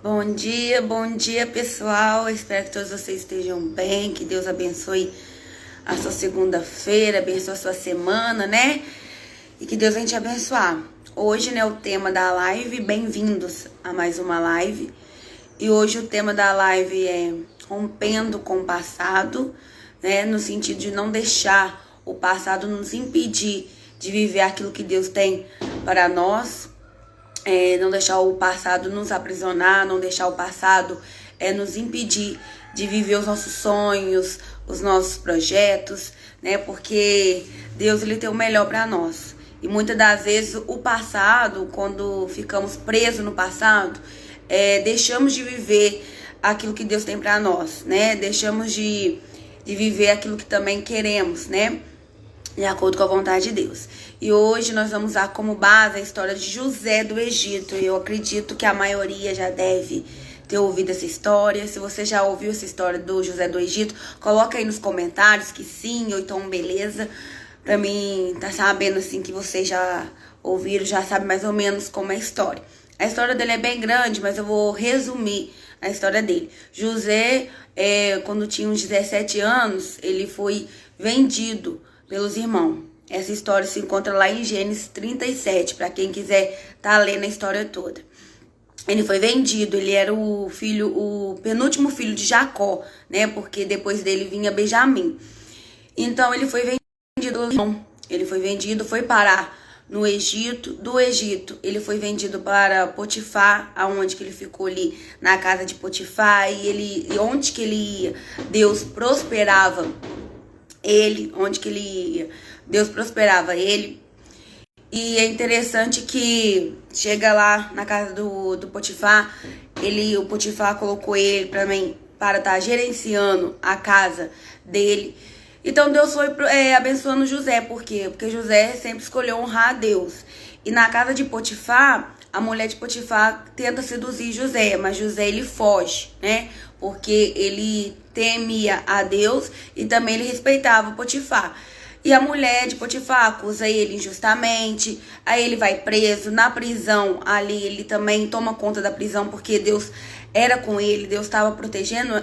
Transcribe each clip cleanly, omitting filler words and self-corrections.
Bom dia pessoal, espero que todos vocês estejam bem, que Deus abençoe a sua segunda-feira, abençoe a sua semana, né? E que Deus venha te abençoar. Hoje, né, o tema da live, bem-vindos a mais uma live. E hoje o tema da live é rompendo com o passado, né? No sentido de não deixar o passado nos impedir de viver aquilo que Deus tem para nós. Não deixar o passado nos aprisionar, não deixar o passado nos impedir de viver os nossos sonhos, os nossos projetos, né? Porque Deus, ele tem o melhor para nós. E muitas das vezes o passado, quando ficamos presos no passado, deixamos de viver aquilo que Deus tem para nós, né? Deixamos de viver aquilo que também queremos, né? De acordo com a vontade de Deus. E hoje nós vamos usar como base a história de José do Egito. E eu acredito que a maioria já deve ter ouvido essa história. Se você já ouviu essa história do José do Egito, coloca aí nos comentários que sim, ou então beleza. Pra mim tá sabendo assim que vocês já ouviram, já sabem mais ou menos como é a história. A história dele é bem grande, mas eu vou resumir a história dele. José, quando tinha uns 17 anos, ele foi vendido pelos irmãos. Essa história se encontra lá em Gênesis 37, para quem quiser tá lendo a história toda. Ele foi vendido, ele era o penúltimo filho de Jacó, né? Porque depois dele vinha Benjamim. Então ele foi vendido pelos irmãos. Ele foi vendido, foi parar no Egito. Do Egito, ele foi vendido para Potifar, aonde que ele ficou ali na casa de Potifar, e onde que ele ia, Deus prosperava ele, onde que ele ia, Deus prosperava ele. E é interessante que chega lá na casa do Potifar, o Potifar colocou ele para estar gerenciando a casa dele. Então Deus foi abençoando José, por quê? Porque José sempre escolheu honrar a Deus. E na casa de Potifar, a mulher de Potifar tenta seduzir José, mas José ele foge, né? Porque ele temia a Deus e também ele respeitava Potifar. E a mulher de Potifar acusa ele injustamente, aí ele vai preso. Na prisão, ali ele também toma conta da prisão, porque Deus era com ele, Deus estava protegendo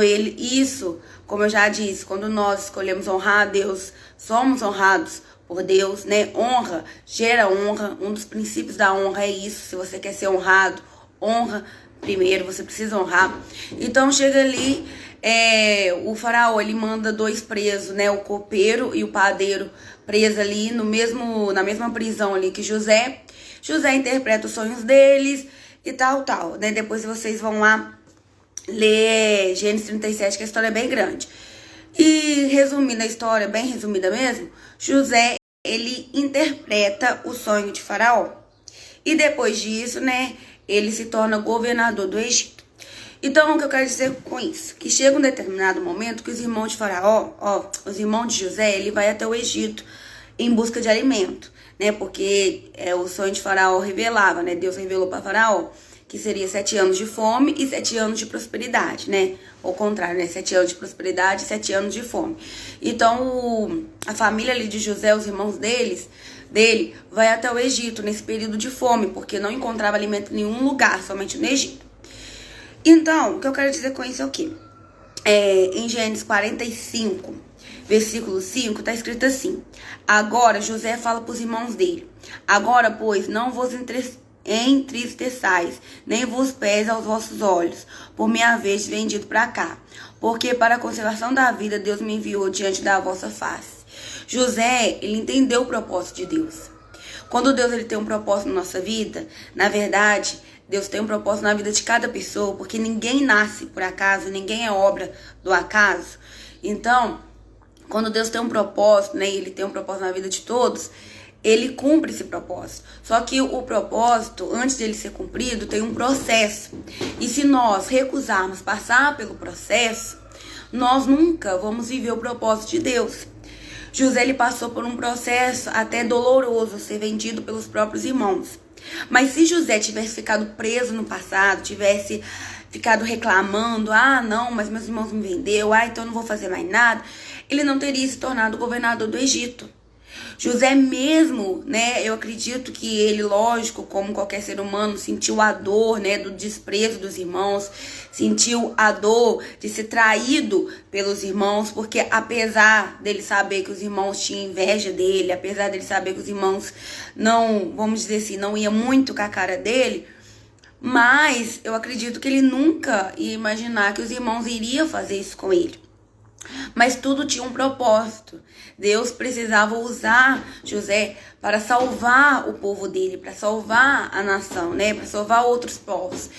ele. Isso, como eu já disse, quando nós escolhemos honrar a Deus, somos honrados por Deus, né? Honra gera honra. Um dos princípios da honra é isso. Se você quer ser honrado, honra primeiro, você precisa honrar. Então chega ali, o faraó, ele manda 2 presos, né? O copeiro e o padeiro presos ali na mesma prisão ali que José. José interpreta os sonhos deles e tal, né? Depois vocês vão lá ler Gênesis 37, que a história é bem grande. E resumindo a história, bem resumida mesmo, José, ele interpreta o sonho de Faraó. E depois disso, né, ele se torna governador do Egito. Então, o que eu quero dizer com isso? Que chega um determinado momento que os irmãos de Faraó, os irmãos de José, ele vai até o Egito em busca de alimento, né? Porque o sonho de Faraó revelava, né? Deus revelou para Faraó que seria 7 anos de fome e 7 anos de prosperidade, né? Ao contrário, né? 7 anos de prosperidade e 7 anos de fome. Então, a família ali de José, os irmãos dele, vai até o Egito nesse período de fome, porque não encontrava alimento em nenhum lugar, somente no Egito. Então, o que eu quero dizer com isso é o quê? Em Gênesis 45, versículo 5, tá escrito assim: agora José fala para os irmãos dele: agora, pois, não vos entristeçais, nem vos pese aos vossos olhos, por me haveres vendido para cá, porque para a conservação da vida Deus me enviou diante da vossa face. José, ele entendeu o propósito de Deus. Quando Deus ele tem um propósito na nossa vida, na verdade, Deus tem um propósito na vida de cada pessoa, porque ninguém nasce por acaso, ninguém é obra do acaso. Então, quando Deus tem um propósito, né, ele tem um propósito na vida de todos, ele cumpre esse propósito. Só que o propósito, antes dele ser cumprido, tem um processo. E se nós recusarmos passar pelo processo, nós nunca vamos viver o propósito de Deus. José, ele passou por um processo até doloroso, ser vendido pelos próprios irmãos. Mas se José tivesse ficado preso no passado, tivesse ficado reclamando: não, mas meus irmãos me vendeu, então eu não vou fazer mais nada, ele não teria se tornado governador do Egito. José mesmo, né, eu acredito que ele, lógico, como qualquer ser humano, sentiu a dor, né, do desprezo dos irmãos, sentiu a dor de ser traído pelos irmãos, porque apesar dele saber que os irmãos tinham inveja dele, apesar dele saber que os irmãos não, vamos dizer assim, não ia muito com a cara dele, mas eu acredito que ele nunca ia imaginar que os irmãos iriam fazer isso com ele. Mas tudo tinha um propósito. Deus precisava usar José para salvar o povo dele, para salvar a nação, né? Para salvar outros povos.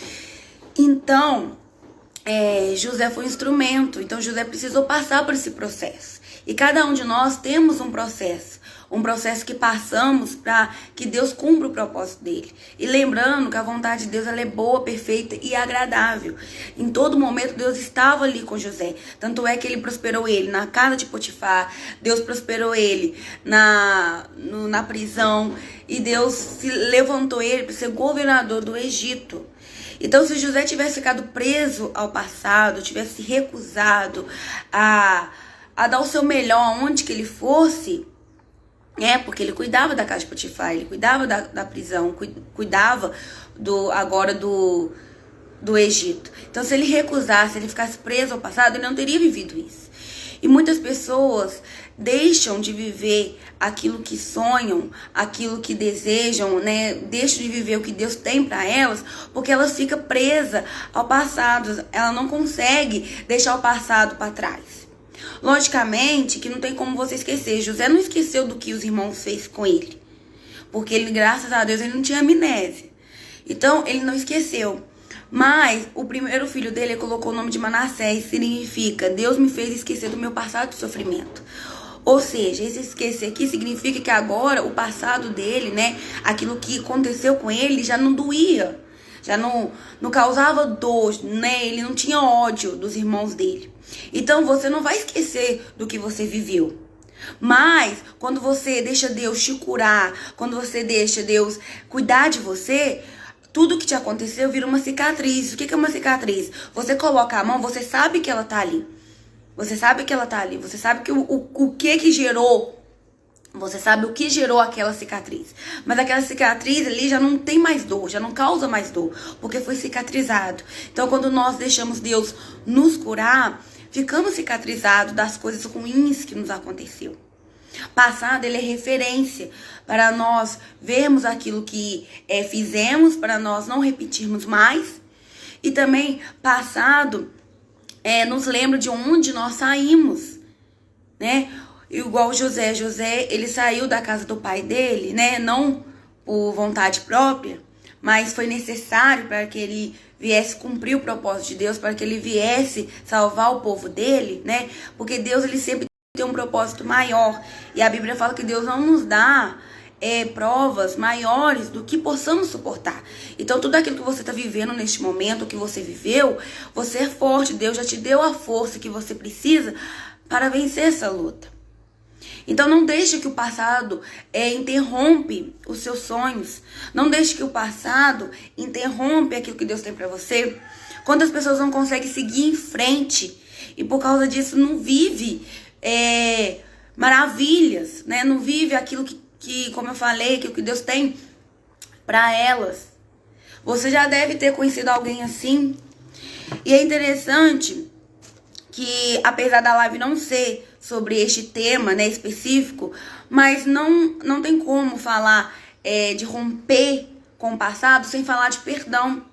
Então, José foi um instrumento. Então, José precisou passar por esse processo. E cada um de nós temos um processo que passamos para que Deus cumpra o propósito dele. E lembrando que a vontade de Deus ela é boa, perfeita e agradável. Em todo momento Deus estava ali com José. Tanto é que ele prosperou ele na casa de Potifar, Deus prosperou ele na prisão e Deus se levantou ele para ser governador do Egito. Então, se José tivesse ficado preso ao passado, tivesse recusado a dar o seu melhor onde que ele fosse, porque ele cuidava da casa de Potifar, ele cuidava da prisão, cuidava do Egito. Então, se ele recusasse, se ele ficasse preso ao passado, ele não teria vivido isso. E muitas pessoas deixam de viver aquilo que sonham, aquilo que desejam, né? Deixam de viver o que Deus tem para elas, porque elas ficam presas ao passado. Ela não consegue deixar o passado para trás. Logicamente que não tem como você esquecer. José não esqueceu do que os irmãos fez com ele. Porque ele, graças a Deus, ele não tinha amnésia. Então, ele não esqueceu. Mas o primeiro filho dele colocou o nome de Manassés. Significa, Deus me fez esquecer do meu passado de sofrimento. Ou seja, esse esquecer aqui significa que agora o passado dele, né? Aquilo que aconteceu com ele já não doía. Já não causava dor, né? Ele não tinha ódio dos irmãos dele. Então você não vai esquecer do que você viveu. Mas quando você deixa Deus te curar, quando você deixa Deus cuidar de você, tudo que te aconteceu vira uma cicatriz. O que é uma cicatriz? Você coloca a mão, você sabe que ela tá ali. Você sabe que ela tá ali. Você sabe que o que gerou. Você sabe o que gerou aquela cicatriz. Mas aquela cicatriz ali já não tem mais dor, já não causa mais dor, porque foi cicatrizado. Então quando nós deixamos Deus nos curar, ficamos cicatrizados das coisas ruins que nos aconteceu. Passado, ele é referência para nós vermos aquilo que fizemos, para nós não repetirmos mais. E também, passado, nos lembra de onde nós saímos, né? Igual José. José, ele saiu da casa do pai dele, né? Não por vontade própria, mas foi necessário para que ele viesse cumprir o propósito de Deus, para que ele viesse salvar o povo dele, né? Porque Deus, ele sempre tem um propósito maior. E a Bíblia fala que Deus não nos dá provas maiores do que possamos suportar. Então, tudo aquilo que você está vivendo neste momento, que você viveu, você é forte. Deus já te deu a força que você precisa para vencer essa luta. Então não deixe que o passado interrompe os seus sonhos. Não deixe que o passado interrompa aquilo que Deus tem para você. Quantas pessoas não conseguem seguir em frente e por causa disso não vive maravilhas, né? Não vive aquilo que, como eu falei, aquilo que Deus tem para elas. Você já deve ter conhecido alguém assim. E é interessante que, apesar da live não ser sobre este tema, né, específico, mas não tem como falar de romper com o passado sem falar de perdão.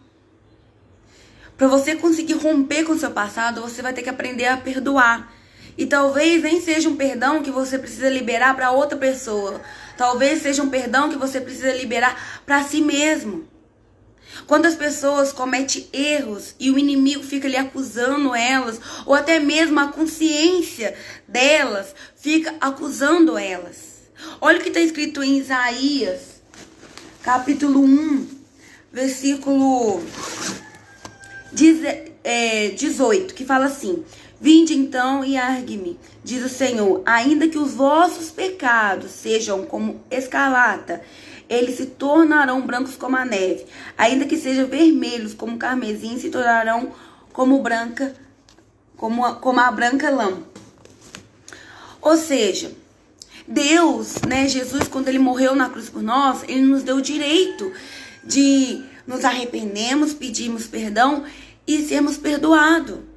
Para você conseguir romper com o seu passado, você vai ter que aprender a perdoar. E talvez nem seja um perdão que você precisa liberar para outra pessoa. Talvez seja um perdão que você precisa liberar para si mesmo. Quantas pessoas cometem erros e o inimigo fica ali acusando elas, ou até mesmo a consciência delas fica acusando elas. Olha o que está escrito em Isaías, capítulo 1, versículo 18, que fala assim: vinde então e argue-me, diz o Senhor, ainda que os vossos pecados sejam como escarlata, eles se tornarão brancos como a neve. Ainda que sejam vermelhos como o carmesim, se tornarão como a branca lã. Ou seja, Deus, né, Jesus, quando ele morreu na cruz por nós, ele nos deu o direito de nos arrependermos, pedirmos perdão e sermos perdoados.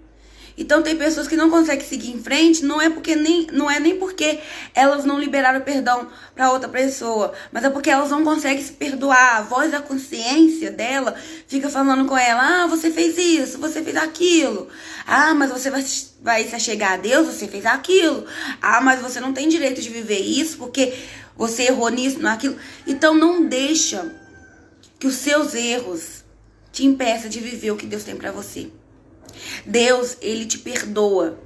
Então tem pessoas que não conseguem seguir em frente, não é nem porque elas não liberaram perdão para outra pessoa, mas é porque elas não conseguem se perdoar. A voz da consciência dela fica falando com ela: ah, você fez isso, você fez aquilo. Ah, mas você vai se achegar a Deus, você fez aquilo. Ah, mas você não tem direito de viver isso porque você errou nisso, naquilo. Então não deixa que os seus erros te impeçam de viver o que Deus tem para você. Deus, ele te perdoa.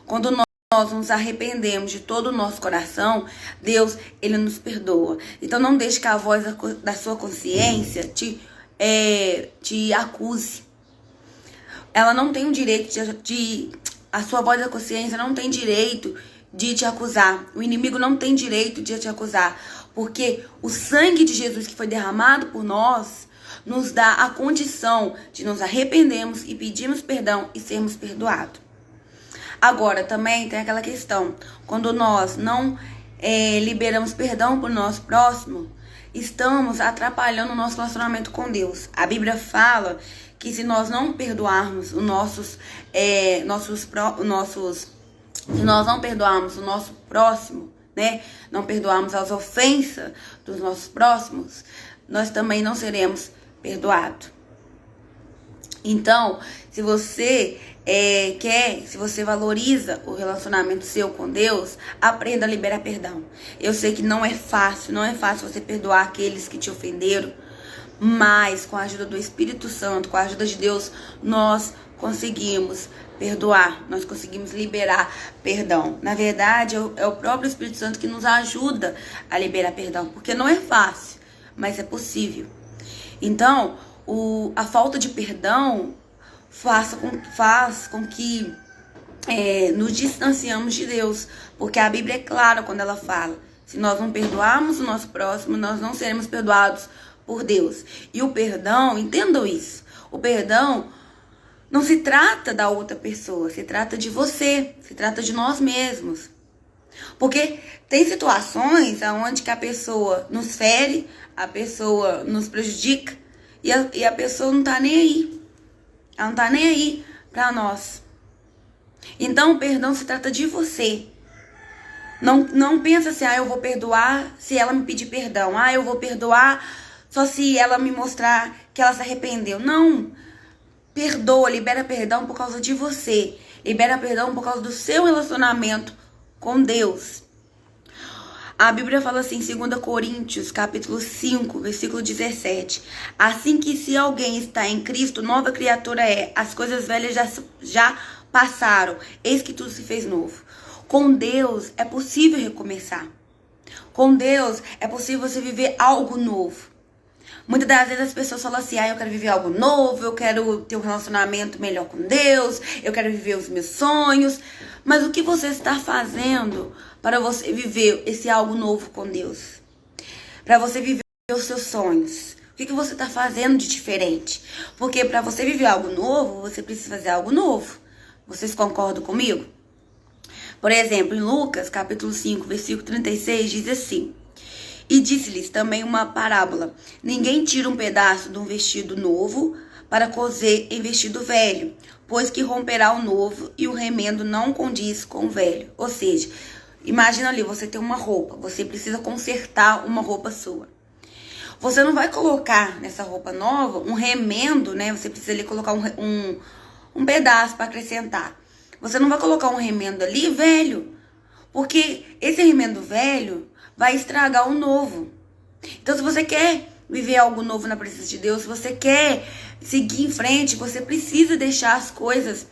Quando nós nos arrependemos de todo o nosso coração, Deus, ele nos perdoa. Então não deixe que a voz da sua consciência te acuse. Ela não tem o direito a sua voz da consciência não tem direito de te acusar. O inimigo não tem direito de te acusar. Porque o sangue de Jesus que foi derramado por nós nos dá a condição de nos arrependermos e pedirmos perdão e sermos perdoados. Agora, também tem aquela questão, quando nós não liberamos perdão para o nosso próximo, estamos atrapalhando o nosso relacionamento com Deus. A Bíblia fala que se nós não perdoarmos se nós não perdoarmos o nosso próximo, né, não perdoarmos as ofensas dos nossos próximos, nós também não seremos perdoado. Então, se você se você valoriza o relacionamento seu com Deus, aprenda a liberar perdão. Eu sei que não é fácil você perdoar aqueles que te ofenderam, mas com a ajuda do Espírito Santo, com a ajuda de Deus, nós conseguimos perdoar, nós conseguimos liberar perdão. Na verdade, é o próprio Espírito Santo que nos ajuda a liberar perdão, porque não é fácil, mas é possível. Então, a falta de perdão faz com que nos distanciamos de Deus. Porque a Bíblia é clara quando ela fala: se nós não perdoarmos o nosso próximo, nós não seremos perdoados por Deus. E o perdão, entendam isso, o perdão não se trata da outra pessoa, se trata de você, se trata de nós mesmos. Porque tem situações onde que a pessoa nos fere, a pessoa nos prejudica e a pessoa não tá nem aí. Ela não tá nem aí pra nós. Então o perdão se trata de você. Não pensa assim: eu vou perdoar se ela me pedir perdão. Eu vou perdoar só se ela me mostrar que ela se arrependeu. Não. Perdoa, libera perdão por causa de você. Libera perdão por causa do seu relacionamento com Deus. A Bíblia fala assim, em 2 Coríntios, capítulo 5, versículo 17. Assim que se alguém está em Cristo, nova criatura é. As coisas velhas já passaram. Eis que tudo se fez novo. Com Deus é possível recomeçar. Com Deus é possível você viver algo novo. Muitas das vezes as pessoas falam assim: eu quero viver algo novo, eu quero ter um relacionamento melhor com Deus, eu quero viver os meus sonhos. Mas o que você está fazendo para você viver esse algo novo com Deus? Para você viver os seus sonhos? O que você está fazendo de diferente? Porque para você viver algo novo, você precisa fazer algo novo. Vocês concordam comigo? Por exemplo, em Lucas, capítulo 5, versículo 36, diz assim: e disse-lhes também uma parábola: ninguém tira um pedaço de um vestido novo para coser em vestido velho, pois que romperá o novo e o remendo não condiz com o velho. Ou seja, imagina ali, você tem uma roupa, você precisa consertar uma roupa sua. Você não vai colocar nessa roupa nova um remendo, né? Você precisa ali colocar um pedaço para acrescentar. Você não vai colocar um remendo ali velho, porque esse remendo velho vai estragar o novo. Então, se você quer viver algo novo na presença de Deus, se você quer seguir em frente, você precisa deixar as coisas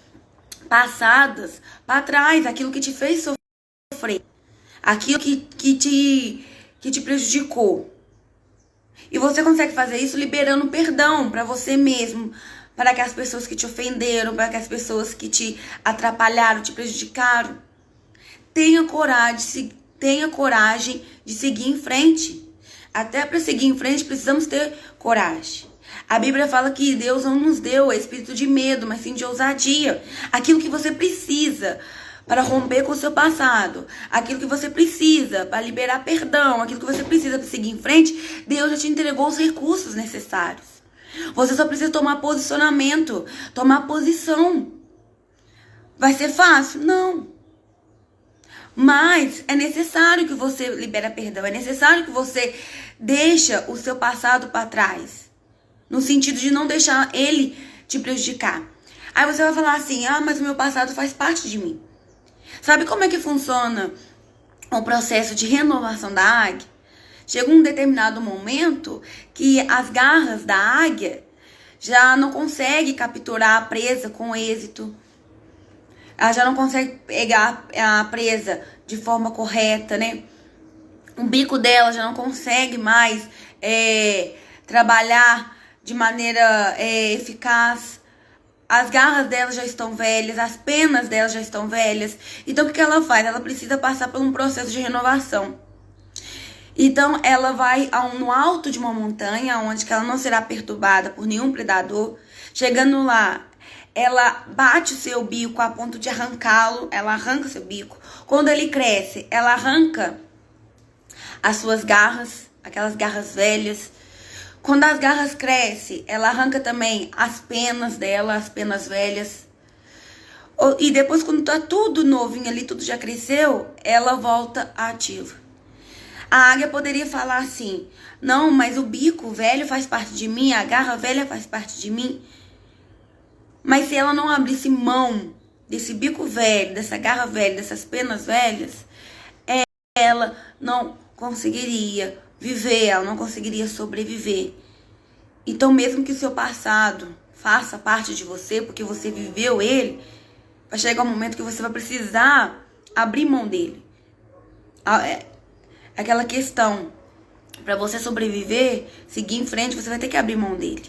passadas para trás, aquilo que te fez sofrer, aquilo que te prejudicou. E você consegue fazer isso liberando perdão para você mesmo, para aquelas pessoas que te ofenderam, para aquelas pessoas que te atrapalharam, te prejudicaram. Tenha coragem de seguir em frente. Até para seguir em frente precisamos ter coragem. A Bíblia fala que Deus não nos deu espírito de medo, mas sim de ousadia. Aquilo que você precisa para romper com o seu passado, aquilo que você precisa para liberar perdão, aquilo que você precisa para seguir em frente, Deus já te entregou os recursos necessários. Você só precisa tomar posicionamento, tomar posição. Vai ser fácil? Não. Mas é necessário que você libere perdão, é necessário que você deixe o seu passado para trás, no sentido de não deixar ele te prejudicar. Aí você vai falar assim, mas o meu passado faz parte de mim. Sabe como é que funciona o processo de renovação da águia? Chega um determinado momento que as garras da águia já não conseguem capturar a presa com êxito. Ela já não consegue pegar a presa de forma correta, né? O bico dela já não consegue mais trabalhar de maneira eficaz. As garras dela já estão velhas, as penas dela já estão velhas. Então, o que ela faz? Ela precisa passar por um processo de renovação. Então, ela vai no alto de uma montanha, onde que ela não será perturbada por nenhum predador. Chegando lá, ela bate o seu bico a ponto de arrancá-lo. Ela arranca o seu bico. Quando ele cresce, ela arranca as suas garras, aquelas garras velhas. Quando as garras crescem, ela arranca também as penas dela, as penas velhas. E depois, quando tá tudo novinho ali, tudo já cresceu, ela volta ativa. A águia poderia falar assim, não, mas o bico velho faz parte de mim, a garra velha faz parte de mim. Mas se ela não abrisse mão desse bico velho, dessa garra velha, dessas penas velhas, ela não conseguiria viver, ela não conseguiria sobreviver. Então, mesmo que o seu passado faça parte de você, porque você viveu ele, vai chegar um momento que você vai precisar abrir mão dele. Aquela questão, para você sobreviver, seguir em frente, você vai ter que abrir mão dele.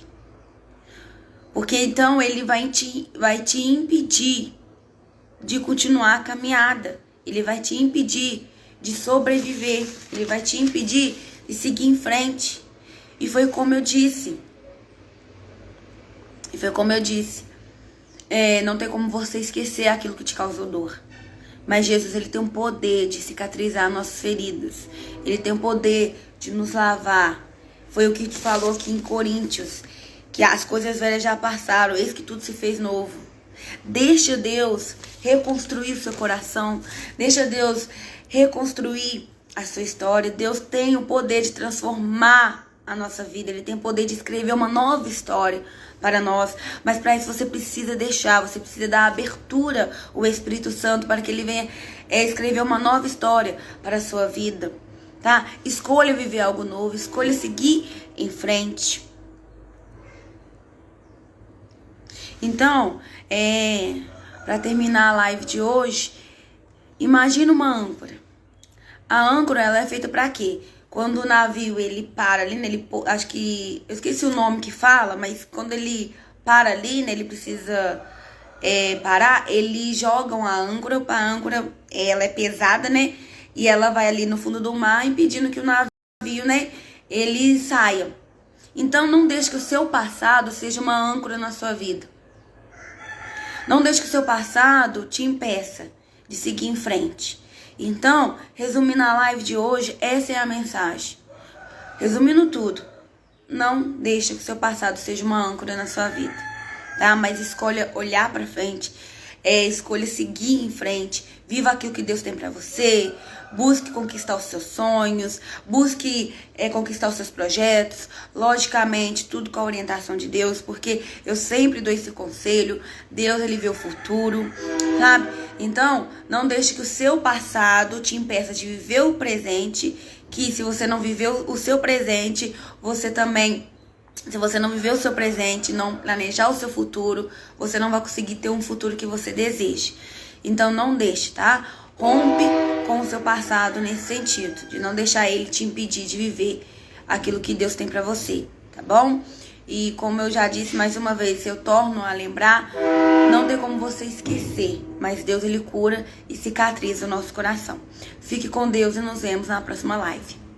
Porque então ele vai te impedir de continuar a caminhada. Ele vai te impedir de sobreviver. Ele vai te impedir de seguir em frente. E foi como eu disse. Não tem como você esquecer aquilo que te causou dor. Mas Jesus, ele tem o poder de cicatrizar nossas feridas. Ele tem o poder de nos lavar. Foi o que te falou aqui em Coríntios. Que as coisas velhas já passaram. Eis que tudo se fez novo. Deixa Deus reconstruir o seu coração. Deixa Deus reconstruir a sua história. Deus tem o poder de transformar a nossa vida. Ele tem o poder de escrever uma nova história para nós. Mas para isso você precisa você precisa dar abertura ao Espírito Santo para que ele venha escrever uma nova história para a sua vida, tá? Escolha viver algo novo, escolha seguir em frente. Então, para terminar a live de hoje, imagina uma âncora. A âncora, ela é feita para quê? Quando o navio, ele para ali, né, acho que, eu esqueci o nome que fala, mas quando ele para ali, né, ele precisa parar, eles jogam a âncora ela é pesada, né, e ela vai ali no fundo do mar, impedindo que o navio, né, ele saia. Então, não deixe que o seu passado seja uma âncora na sua vida. Não deixe que o seu passado te impeça de seguir em frente. Então, resumindo a live de hoje, essa é a mensagem. Resumindo tudo, não deixe que o seu passado seja uma âncora na sua vida, tá? Mas escolha olhar para frente, escolha seguir em frente, viva aquilo que Deus tem para você, busque conquistar os seus sonhos, busque conquistar os seus projetos, logicamente, tudo com a orientação de Deus, porque eu sempre dou esse conselho, Deus, ele vê o futuro, sabe? Então, não deixe que o seu passado te impeça de viver o presente, que se você não viveu o seu presente, você também... Se você não viver o seu presente, não planejar o seu futuro, você não vai conseguir ter um futuro que você deseje. Então não deixe, tá? Rompe com o seu passado nesse sentido, de não deixar ele te impedir de viver aquilo que Deus tem pra você, tá bom? E como eu já disse mais uma vez, eu torno a lembrar, não tem como você esquecer, mas Deus, ele cura e cicatriza o nosso coração. Fique com Deus e nos vemos na próxima live.